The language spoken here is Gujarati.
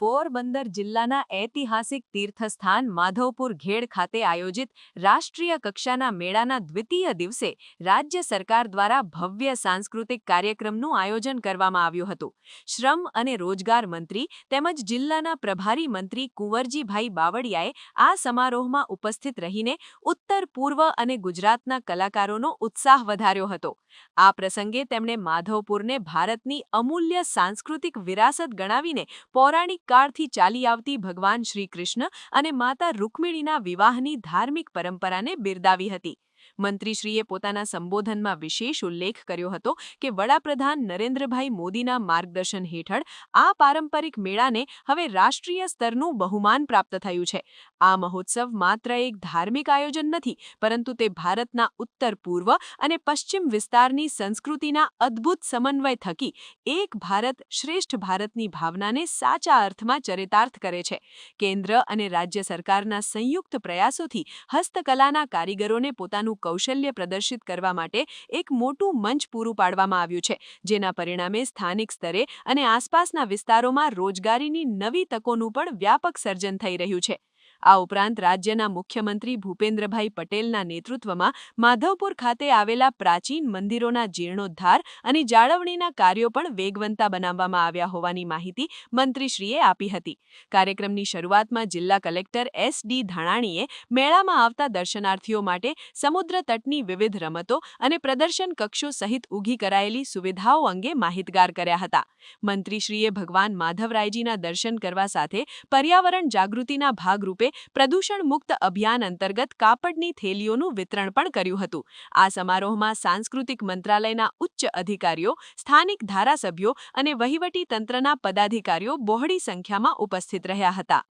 પોરબંદર જિલ્લાના ઐતિહાસિક તીર્થસ્થાન માધવપુર ઘેડ ખાતે આયોજિત રાષ્ટ્રીય કક્ષાના મેળાના દ્વિતીય દિવસે રાજ્ય સરકાર દ્વારા ભવ્ય સાંસ્કૃતિક કાર્યક્રમનું આયોજન કરવામાં આવ્યું હતું. શ્રમ અને રોજગાર મંત્રી તેમજ જિલ્લાના પ્રભારી મંત્રી કુંવરજીભાઈ બાવળિયાએ આ સમારોહમાં ઉપસ્થિત રહીને ઉત્તર પૂર્વ અને ગુજરાતના કલાકારોનો ઉત્સાહ વધાર્યો હતો. આ પ્રસંગે તેમણે માધવપુરને ભારતની અમૂલ્ય સાંસ્કૃતિક વિરાસત ગણાવીને પૌરાણિક કાળથી ચાલી આવતી ભગવાન શ્રી કૃષ્ણ અને માતા રૂક્મિણીના વિવાહની ધાર્મિક પરંપરાને બિરદાવી હતી. મંત્રીશ્રીએ પોતાના સંબોધનમાં વિશેષ ઉલ્લેખ કર્યો હતો કે વડાપ્રધાન નરેન્દ્રભાઈ મોદીના માર્ગદર્શન હેઠળ આ પારંપરિક મેળાને હવે રાષ્ટ્રીય સ્તરનું બહુમાન પ્રાપ્ત થયું છે. આ મહોત્સવ માત્ર એક ધાર્મિક આયોજન નથી, પરંતુ તે ભારતના ઉત્તર પૂર્વ અને પશ્ચિમ વિસ્તારની સંસ્કૃતિના અદ્ભુત સમન્વય થકી એક ભારત શ્રેષ્ઠ ભારતની ભાવનાને સાચા અર્થમાં ચરિતાર્થ કરે છે. કેન્દ્ર અને રાજ્ય સરકારના સંયુક્ત પ્રયાસોથી હસ્તકલાના કારીગરોને પોતાનું કૌશલ્ય પ્રદર્શિત કરવા માટે એક મોટું મંચ પૂરું પાડવામાં આવ્યું છે, જેના પરિણામે સ્થાનિક સ્તરે અને આસપાસના વિસ્તારોમાં રોજગારીની નવી તકોનું પણ વ્યાપક સર્જન થઈ રહ્યું છે. આ ઉપરાંત રાજ્યના મુખ્યમંત્રી ભૂપેન્દ્રભાઈ પટેલના નેતૃત્વમાં માધવપુર ખાતે આવેલા પ્રાચીન મંદિરોના જીર્ણોદ્ધાર અને જાળવણીના કાર્યો પણ વેગવંતા બનાવવામાં આવ્યા હોવાની માહિતી મંત્રીશ્રીએ આપી હતી. કાર્યક્રમની શરૂઆતમાં જિલ્લા કલેક્ટર S.D. ધાણાણીએ મેળામાં આવતા દર્શનાર્થીઓ માટે સમુદ્ર તટની વિવિધ રમતો અને પ્રદર્શન કક્ષો સહિત ઊભી કરાયેલી સુવિધાઓ અંગે માહિતગાર કર્યા હતા. મંત્રીશ્રીએ ભગવાન માધવરાયજીના દર્શન કરવા સાથે પર્યાવરણ જાગૃતિના ભાગરૂપે પ્રદૂષણ મુક્ત અભિયાન અંતર્ગત કાપડની થેલીઓનું વિતરણ પણ કર્યું હતું. આ સમારોહમાં સાંસ્કૃતિક મંત્રાલયના ઉચ્ચ અધિકારીઓ, સ્થાનિક ધારાસભ્યો અને વહીવટી તંત્રના પદાધિકારીઓ બહોળી સંખ્યામાં ઉપસ્થિત રહ્યા હતા.